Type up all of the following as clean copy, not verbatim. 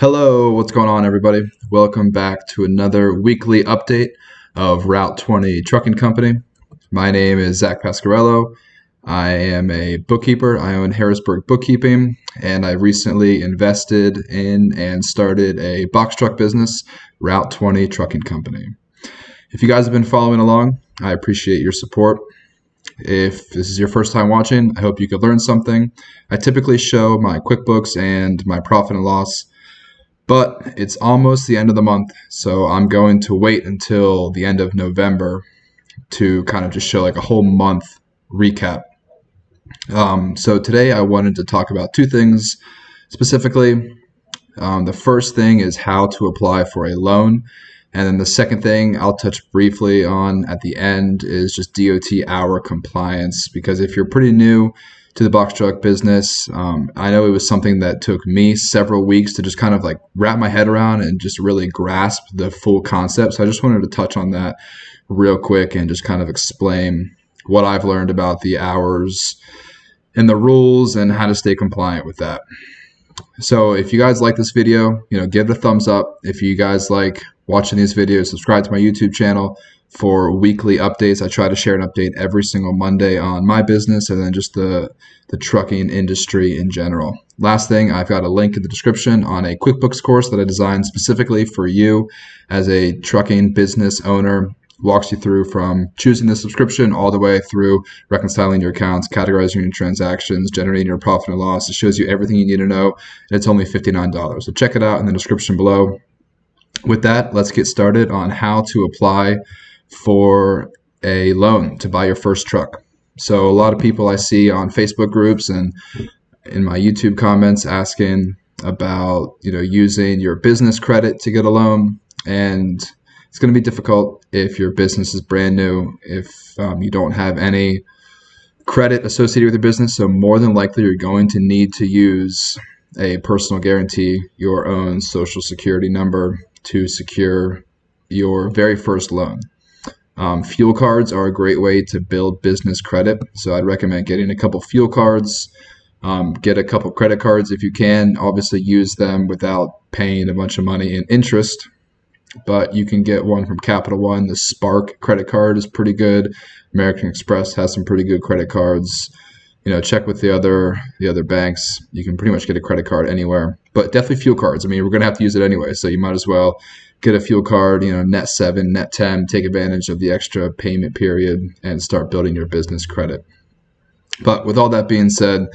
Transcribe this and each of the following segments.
Hello, what's going on, everybody? Welcome back to another weekly update of Route 20 Trucking Company. My name is Zach Pasquarello. I am a bookkeeper. I own Harrisburg Bookkeeping, and I recently invested in and started a box truck business, Route 20 Trucking Company. If you guys have been following along, I appreciate your support. If this is your first time watching, I hope you could learn something. I typically show my QuickBooks and my profit and loss, but it's almost the end of the month, so I'm going to wait until the end of November to kind of just show like a whole month recap. So today I wanted to talk about two things specifically. The first thing is how to apply for a loan. And then the second thing I'll touch briefly on at the end is just DOT hour compliance, because if you're pretty new to the box truck business, I know it was something that took me several weeks to just kind of like wrap my head around and just really grasp the full concept. So I just wanted to touch on that real quick and just kind of explain what I've learned about the hours and the rules and how to stay compliant with that. So if you guys like this video, give it a thumbs up. If you guys like watching these videos, subscribe to my YouTube channel for weekly updates. I try to share an update every single Monday on my business and then just the trucking industry in general. Last thing, I've got a link in the description on a QuickBooks course that I designed specifically for you as a trucking business owner. Walks you through from choosing the subscription all the way through reconciling your accounts, categorizing your transactions, generating your profit and loss. It shows you everything you need to know, and it's only $59. So check it out in the description below. With that, let's get started on how to apply for a loan to buy your first truck. So a lot of people I see on Facebook groups and in my YouTube comments asking about using your business credit to get a loan, and it's going to be difficult if your business is brand new, if you don't have any credit associated with your business. So more than likely you're going to need to use a personal guarantee, your own social security number, to secure your very first loan. Fuel cards are a great way to build business credit. So I'd recommend getting a couple fuel cards, get a couple credit cards if you can. Obviously use them without paying a bunch of money in interest. But you can get one from Capital One. The Spark credit card is pretty good. American Express has some pretty good credit cards. Check with the other banks. You can pretty much get a credit card anywhere, but definitely fuel cards. I mean, we're going to have to use it anyway, so you might as well get a fuel card, net 7, net 10, take advantage of the extra payment period and start building your business credit. But with all that being said,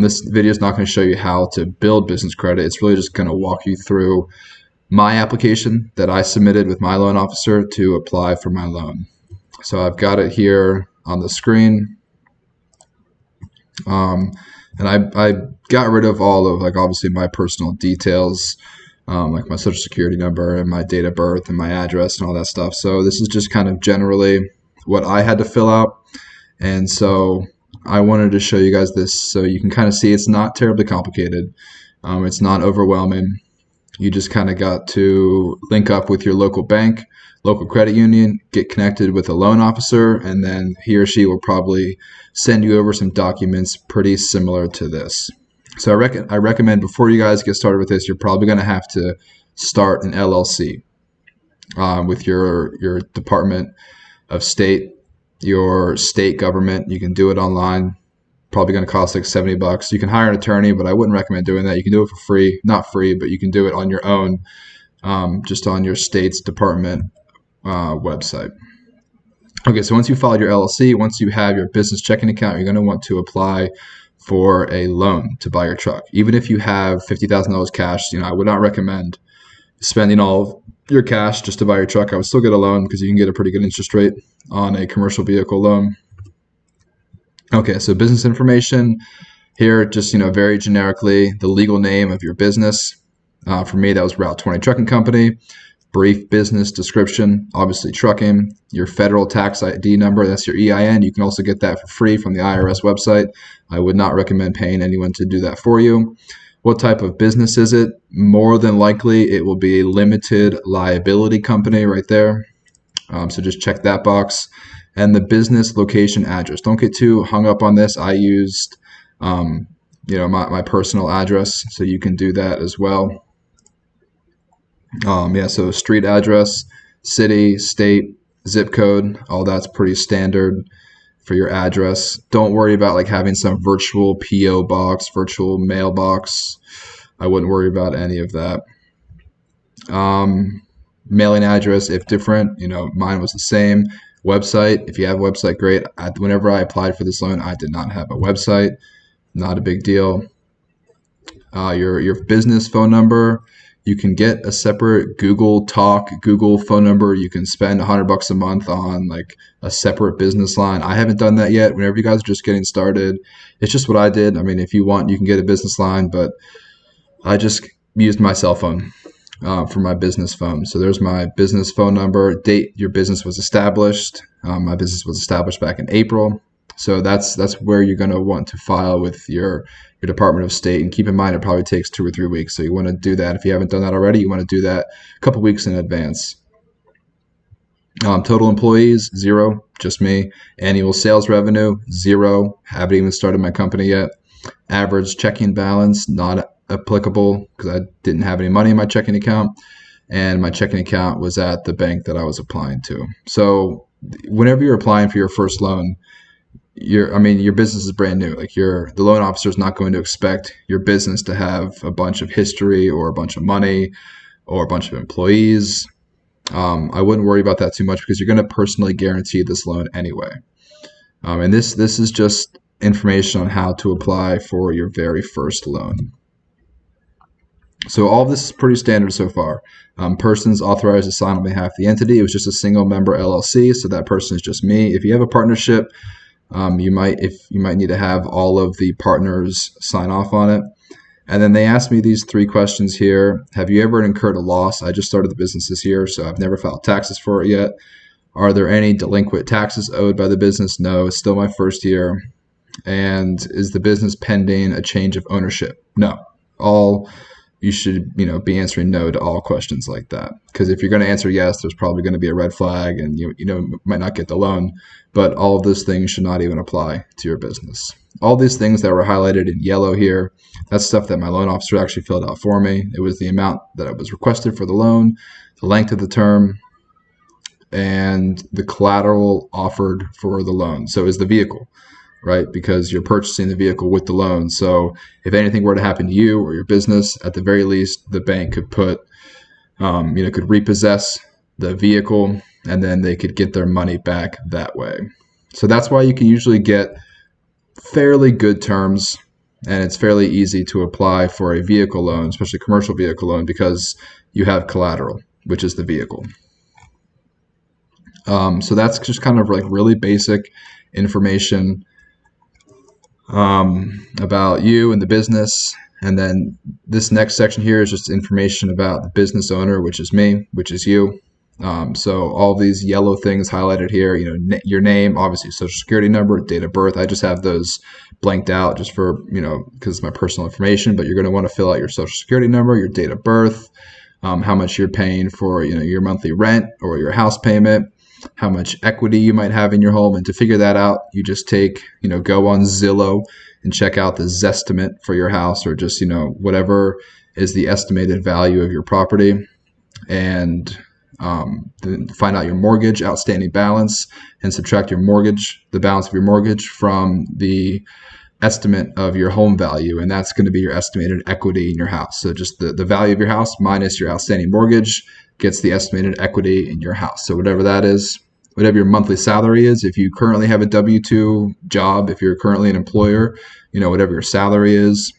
this video is not going to show you how to build business credit. It's really just going to walk you through my application that I submitted with my loan officer to apply for my loan. So I've got it here on the screen. And I got rid of all of obviously my personal details, like my social security number and my date of birth and my address and all that stuff. So this is just kind of generally what I had to fill out. And so I wanted to show you guys this so you can kind of see it's not terribly complicated. It's not overwhelming. You just kind of got to link up with your local bank, local credit union, get connected with a loan officer, and then he or she will probably send you over some documents pretty similar to this. So I recommend before you guys get started with this, you're probably going to have to start an LLC with your Department of State, your state government. You can do it online. Probably going to cost like $70. You can hire an attorney, but I wouldn't recommend doing that. You can do it for free, not free, but you can do it on your own, just on your state's department website. Okay, so once you filed your LLC, once you have your business checking account, you're going to want to apply for a loan to buy your truck. Even if you have $50,000 cash, I would not recommend spending all your cash just to buy your truck. I would still get a loan because you can get a pretty good interest rate on a commercial vehicle loan. Okay, so business information here, just very generically, the legal name of your business. For me, that was Route 20 Trucking Company. Brief business description, obviously trucking. Your federal tax ID number, that's your EIN. You can also get that for free from the IRS website. I would not recommend paying anyone to do that for you. What type of business is it? More than likely, it will be a limited liability company right there. So just check that box. And the business location address. Don't get too hung up on this. I used my personal address, so you can do that as well. Yeah, so street address, city, state, zip code, all that's pretty standard for your address. Don't worry about like having some virtual PO box, virtual mailbox. I wouldn't worry about any of that. Um, Mailing address, if different, mine was the same. Website, if you have a website, great. Whenever I applied for this loan, I did not have a website. Not a big deal. Your business phone number. You can get a separate Google phone number. You can spend $100 a month on like a separate business line. I haven't done that yet. Whenever you guys are just getting started, it's just what I did. I mean, if you want, you can get a business line, but I just used my cell phone for my business phone. So there's my business phone number, date your business was established. My business was established back in April. So that's where you're going to want to file with your Department of State. And keep in mind, it probably takes 2 or 3 weeks. So you want to do that. If you haven't done that already, you want to do that a couple weeks in advance. Total employees, 0, just me. Annual sales revenue, 0. Haven't even started my company yet. Average checking balance, not applicable because I didn't have any money in my checking account, and my checking account was at the bank that I was applying to. So whenever you're applying for your first loan, your business is brand new. Like the loan officer is not going to expect your business to have a bunch of history or a bunch of money or a bunch of employees. I wouldn't worry about that too much because you're going to personally guarantee this loan anyway. And this is just information on how to apply for your very first loan. So all of this is pretty standard so far. Persons authorized to sign on behalf of the entity. It was just a single member LLC, so that person is just me. If you have a partnership, you might need to have all of the partners sign off on it. And then they asked me these 3 questions here. Have you ever incurred a loss? I just started the business this year, so I've never filed taxes for it yet. Are there any delinquent taxes owed by the business? No, it's still my first year. And is the business pending a change of ownership? No. You should be answering no to all questions like that, because if you're going to answer yes, there's probably going to be a red flag and you might not get the loan. But all of those things should not even apply to your business. All these things that were highlighted in yellow here, that's stuff that my loan officer actually filled out for me. It was the amount that was requested for the loan, the length of the term, and the collateral offered for the loan. So is the vehicle, right? Because you're purchasing the vehicle with the loan. So if anything were to happen to you or your business, at the very least, the bank could could repossess the vehicle, and then they could get their money back that way. So that's why you can usually get fairly good terms, and it's fairly easy to apply for a vehicle loan, especially a commercial vehicle loan, because you have collateral, which is the vehicle. So that's just kind of like really basic information about you and the business. And then this next section here is just information about the business owner, which is me, which is you. So all these yellow things highlighted here, your name, obviously social security number, date of birth. I just have those blanked out just for, because it's my personal information, but you're going to want to fill out your social security number, your date of birth, how much you're paying for, your monthly rent or your house payment, how much equity you might have in your home. And to figure that out, you just go on Zillow and check out the Zestimate for your house, or just, whatever is the estimated value of your property, and then find out your mortgage outstanding balance and subtract the balance of your mortgage from the estimate of your home value, and that's going to be your estimated equity in your house. So just the value of your house minus your outstanding mortgage gets the estimated equity in your house. So whatever that is, whatever your monthly salary is, if you currently have a W-2 job, if you're currently an employer, whatever your salary is,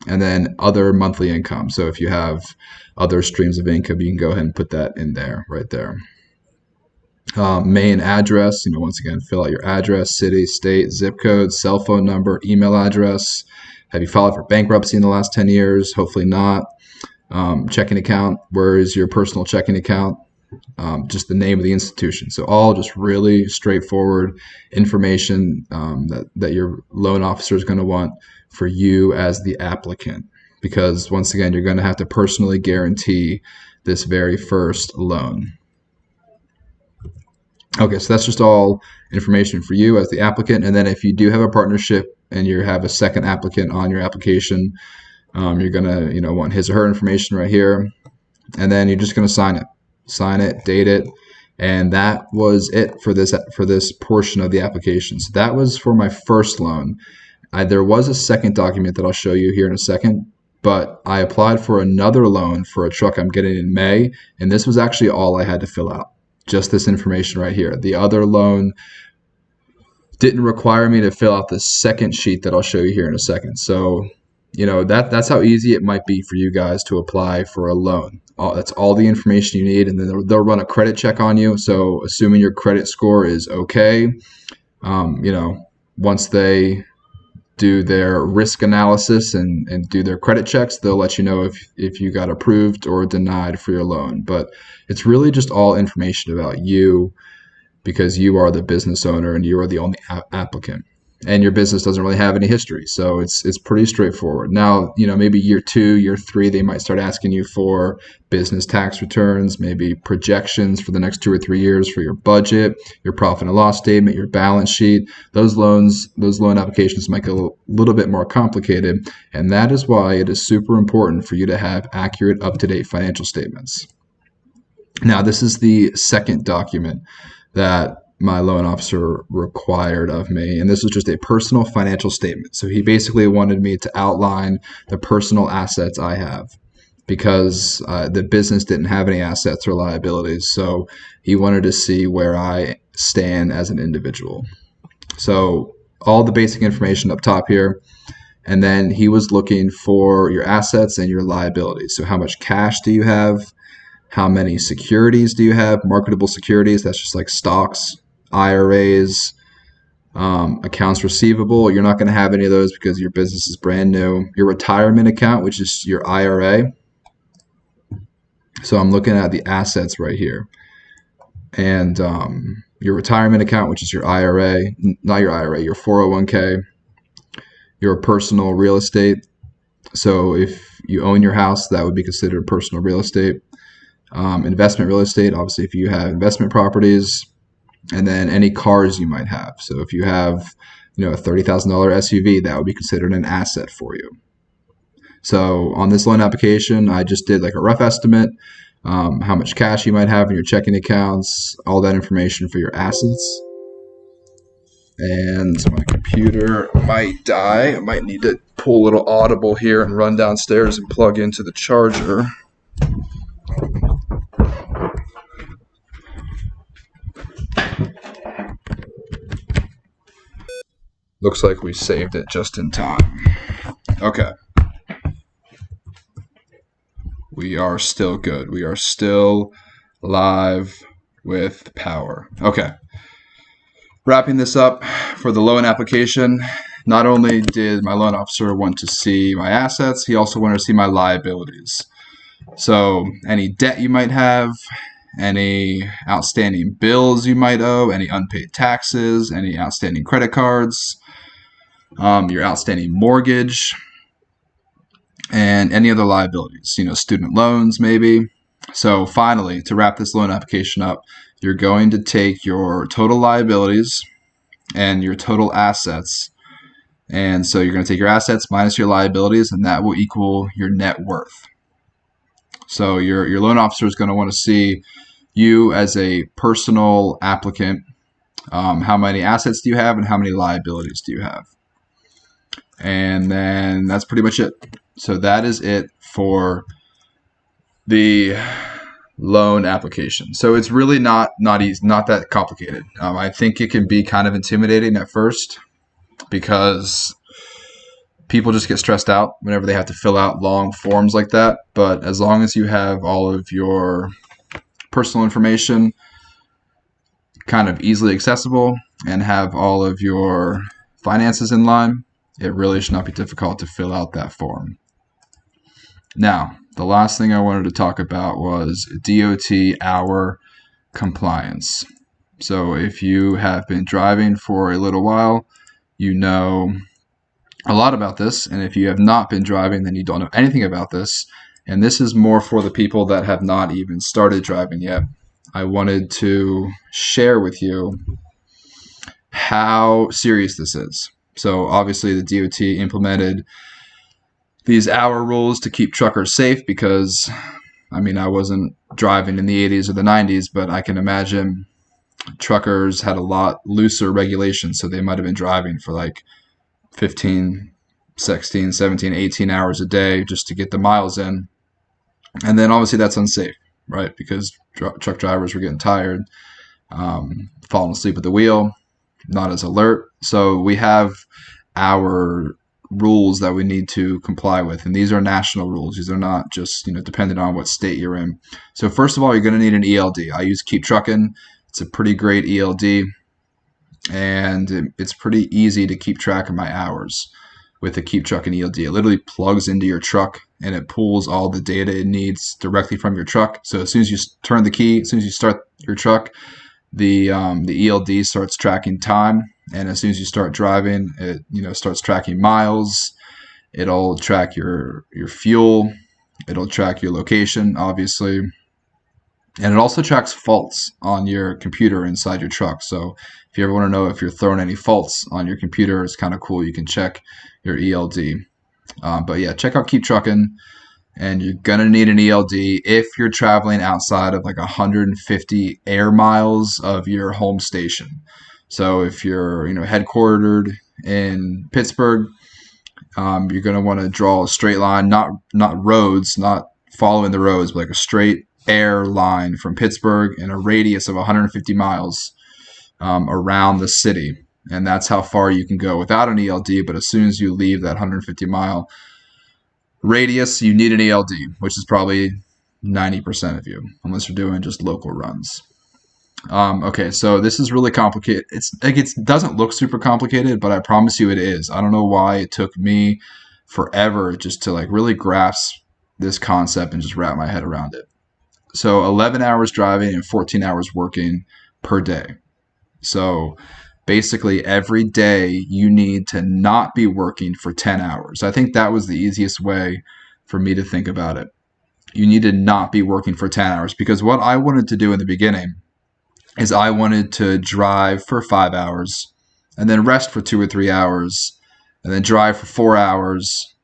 and then other monthly income. So if you have other streams of income, you can go ahead and put that in there, right there. Main address, once again, fill out your address, city, state, zip code, cell phone number, email address. Have you filed for bankruptcy in the last 10 years? Hopefully not. Checking account, where is your personal checking account? Just the name of the institution. So all just really straightforward information that your loan officer is going to want for you as the applicant, because once again, you're going to have to personally guarantee this very first loan. Okay, so that's just all information for you as the applicant. And then if you do have a partnership and you have a second applicant on your application, you're going to want his or her information right here. and then you're just going to sign it, date it, and that was it for this portion of the application. So that was for my first loan. There was a second document that I'll show you here in a second, but I applied for another loan for a truck I'm getting in May, and this was actually all I had to fill out. Just this information right here. The other loan didn't require me to fill out the second sheet that I'll show you here in a second. So, that's how easy it might be for you guys to apply for a loan. That's all the information you need, and then they'll run a credit check on you. So, assuming your credit score is okay, once they do their risk analysis and do their credit checks, they'll let you know if you got approved or denied for your loan. But it's really just all information about you, because you are the business owner and you are the only applicant, and your business doesn't really have any history. So it's pretty straightforward. Now, maybe year 2, year 3, they might start asking you for business tax returns, maybe projections for the next 2 or 3 years for your budget, your profit and loss statement, your balance sheet. Those loan applications might get a little bit more complicated. And that is why it is super important for you to have accurate, up-to-date financial statements. Now, this is the second document that my loan officer required of me, and this was just a personal financial statement. So he basically wanted me to outline the personal assets I have, because the business didn't have any assets or liabilities. So he wanted to see where I stand as an individual. So all the basic information up top here, and then he was looking for your assets and your liabilities. So how much cash do you have? How many securities do you have? Marketable securities, that's just like stocks, IRAs, accounts receivable. You're not going to have any of those because your business is brand new. Your retirement account, which is your IRA. So I'm looking at the assets right here. And your retirement account, which is your IRA, not your IRA, your 401k, your personal real estate. So if you own your house, that would be considered personal real estate. Investment real estate, obviously, if you have investment properties, and then any cars you might have. So if you have, a $30,000 SUV, that would be considered an asset for you. So on this loan application, I just did like a rough estimate, how much cash you might have in your checking accounts, all that information for your assets. And my computer might die. I might need to pull a little audible here and run downstairs and plug into the charger. Looks like we saved it just in time. Okay. We are still good. We are still live with power. Okay. Wrapping this up for the loan application, not only did my loan officer want to see my assets, he also wanted to see my liabilities. So any debt you might have, any outstanding bills you might owe, any unpaid taxes, any outstanding credit cards, your outstanding mortgage, and any other liabilities, student loans maybe. So finally, to wrap this loan application up, you're going to take your total liabilities and your total assets. And so you're going to take your assets minus your liabilities, and that will equal your net worth. So your loan officer is going to want to see you as a personal applicant. How many assets do you have and how many liabilities do you have? And then that's pretty much it. So that is it for the loan application. So it's really not easy, not that complicated. I think it can be kind of intimidating at first because people just get stressed out whenever they have to fill out long forms like that. But as long as you have all of your personal information kind of easily accessible and have all of your finances in line, it really should not be difficult to fill out that form. Now, the last thing I wanted to talk about was DOT hour compliance. So if you have been driving for a little while, you know a lot about this. And if you have not been driving, then you don't know anything about this. And this is more for the people that have not even started driving yet. I wanted to share with you how serious this is. So obviously the DOT implemented these hour rules to keep truckers safe because I mean, I wasn't driving in the 80s or the 90s, but I can imagine truckers had a lot looser regulations. So they might have been driving for like 15, 16, 17, 18 hours a day just to get the miles in. And then obviously that's unsafe, right? Because truck drivers were getting tired, falling asleep at the wheel, not as alert. So we have our rules that we need to comply with, and these are national rules. These are not just dependent on what state you're in. So first of all, you're going to need an ELD. I use Keep Truckin'. It's a pretty great ELD, and it's pretty easy to keep track of my hours with the Keep Truckin' ELD. It literally plugs into your truck and it pulls all the data it needs directly from your truck. So as soon as you turn the key, as soon as you start your truck, the ELD starts tracking time, and as soon as you start driving, it starts tracking miles. It'll track your fuel. It'll track your location, obviously, and it also tracks faults on your computer inside your truck. So if you ever want to know if you're throwing any faults on your computer, it's kind of cool. You can check your ELD. But yeah, check out Keep Truckin'. And you're going to need an ELD if you're traveling outside of like 150 air miles of your home station. So if you're headquartered in Pittsburgh, you're going to want to draw a straight line, not roads, not following the roads, but like a straight air line from Pittsburgh in a radius of 150 miles around the city. And that's how far you can go without an ELD. But as soon as you leave that 150-mile radius, you need an ELD, which is probably 90% of you, unless you're doing just local runs. Okay, so this is really complicated. It doesn't look super complicated, but I promise you it is. I don't know why it took me forever just to like really grasp this concept and just wrap my head around it. So 11 hours driving and 14 hours working per day. So basically every day you need to not be working for 10 hours. I think that was the easiest way for me to think about it. You need to not be working for 10 hours, because what I wanted to do in the beginning is I wanted to drive for 5 hours and then rest for 2 or 3 hours and then drive for 4 hours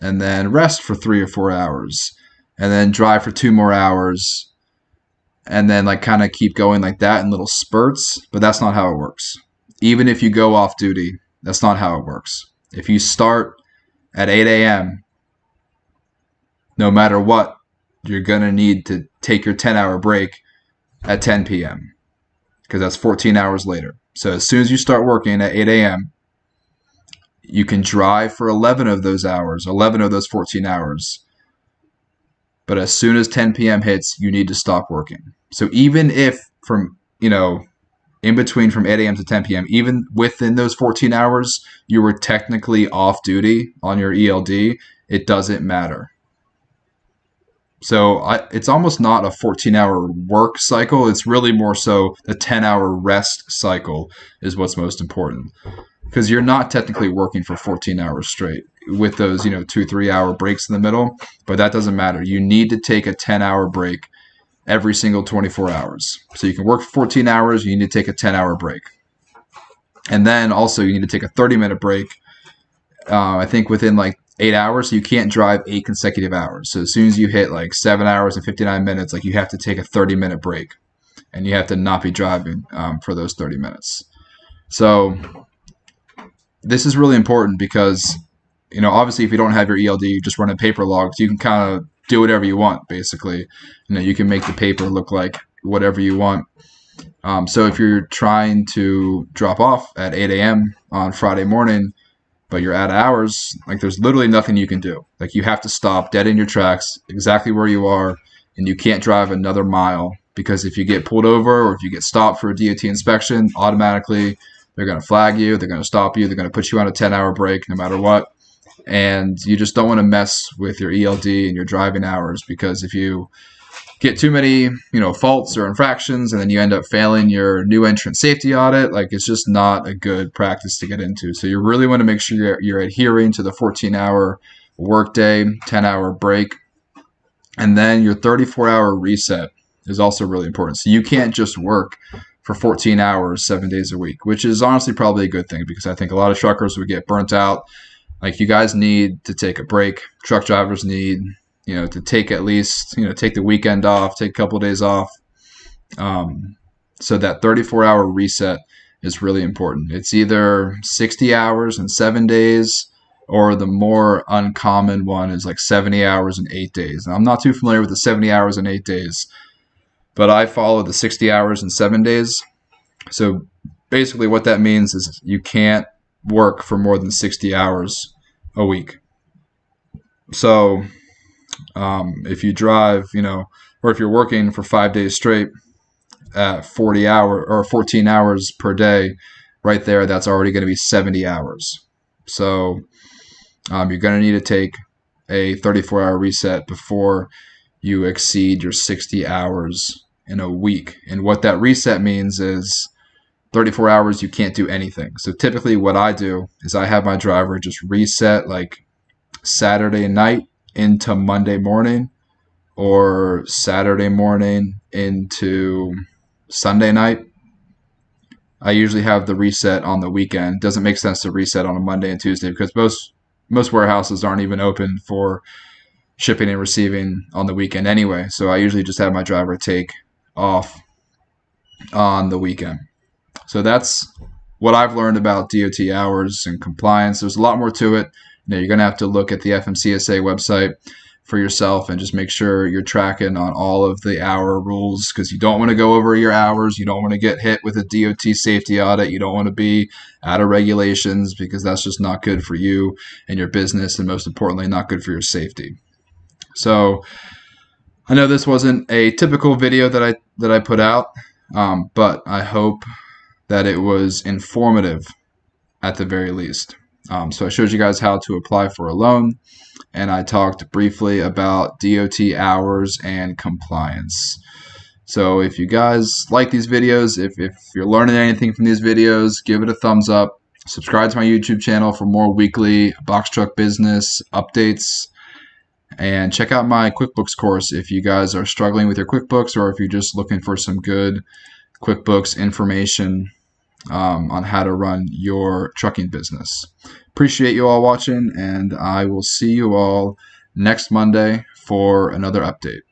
and then rest for 3 or 4 hours and then drive for 2 more hours and then like kind of keep going like that in little spurts. But that's not how it works. Even if you go off duty, that's not how it works. If you start at 8 a.m., no matter what, you're going to need to take your 10-hour break at 10 p.m. because that's 14 hours later. So as soon as you start working at 8 a.m., you can drive for 11 of those hours, 11 of those 14 hours. But as soon as 10 p.m. hits, you need to stop working. So even if in between from 8 a.m. to 10 p.m., even within those 14 hours, you were technically off duty on your ELD, it doesn't matter. So it's almost not a 14-hour work cycle. It's really more so the 10-hour rest cycle is what's most important, because you're not technically working for 14 hours straight with those 2-3 hour breaks in the middle. But that doesn't matter. You need to take a 10-hour break every single 24 hours. So you can work 14 hours, you need to take a 10-hour break. And then also you need to take a 30-minute break, I think within like 8 hours. So you can't drive 8 consecutive hours. So as soon as you hit like 7 hours and 59 minutes, like you have to take a 30-minute break. And you have to not be driving for those 30 minutes. So this is really important because, obviously if you don't have your ELD, you just run in paper logs, you can kind of do whatever you want, basically. You can make the paper look like whatever you want. So if you're trying to drop off at 8 a.m. on Friday morning, but you're out of hours, like there's literally nothing you can do. Like you have to stop dead in your tracks exactly where you are, and you can't drive another mile, because if you get pulled over or if you get stopped for a DOT inspection, automatically they're going to flag you, they're going to stop you, they're going to put you on a 10-hour break no matter what. And you just don't want to mess with your ELD and your driving hours, because if you get too many, faults or infractions, and then you end up failing your new entrant safety audit, like it's just not a good practice to get into. So you really want to make sure you're adhering to the 14-hour workday, 10-hour break, and then your 34-hour reset is also really important. So you can't just work for 14 hours, 7 days a week, which is honestly probably a good thing, because I think a lot of truckers would get burnt out. Like you guys need to take a break. Truck drivers need, to take at least, take the weekend off, take a couple of days off. So that 34-hour reset is really important. It's either 60 hours and 7 days, or the more uncommon one is like 70 hours and 8 days. And I'm not too familiar with the 70 hours and 8 days, but I follow the 60 hours and 7 days. So basically what that means is you can't work for more than 60 hours a week. So if you drive, or if you're working for 5 days straight at 40 hours or 14 hours per day, right there, that's already going to be 70 hours. So you're going to need to take a 34-hour reset before you exceed your 60 hours in a week. And what that reset means is 34 hours, you can't do anything. So typically what I do is I have my driver just reset like Saturday night into Monday morning, or Saturday morning into Sunday night. I usually have the reset on the weekend. It doesn't make sense to reset on a Monday and Tuesday because most warehouses aren't even open for shipping and receiving on the weekend anyway. So I usually just have my driver take off on the weekend. So that's what I've learned about DOT hours and compliance. There's a lot more to it. You're going to have to look at the FMCSA website for yourself and just make sure you're tracking on all of the hour rules, because you don't want to go over your hours. You don't want to get hit with a DOT safety audit. You don't want to be out of regulations, because that's just not good for you and your business, and most importantly, not good for your safety. So I know this wasn't a typical video that I put out, but I hope that it was informative at the very least. So I showed you guys how to apply for a loan, and I talked briefly about DOT hours and compliance. So if you guys like these videos, if you're learning anything from these videos, give it a thumbs up. Subscribe to my YouTube channel for more weekly box truck business updates. And check out my QuickBooks course if you guys are struggling with your QuickBooks, or if you're just looking for some good QuickBooks information on how to run your trucking business. Appreciate you all watching, and I will see you all next Monday for another update.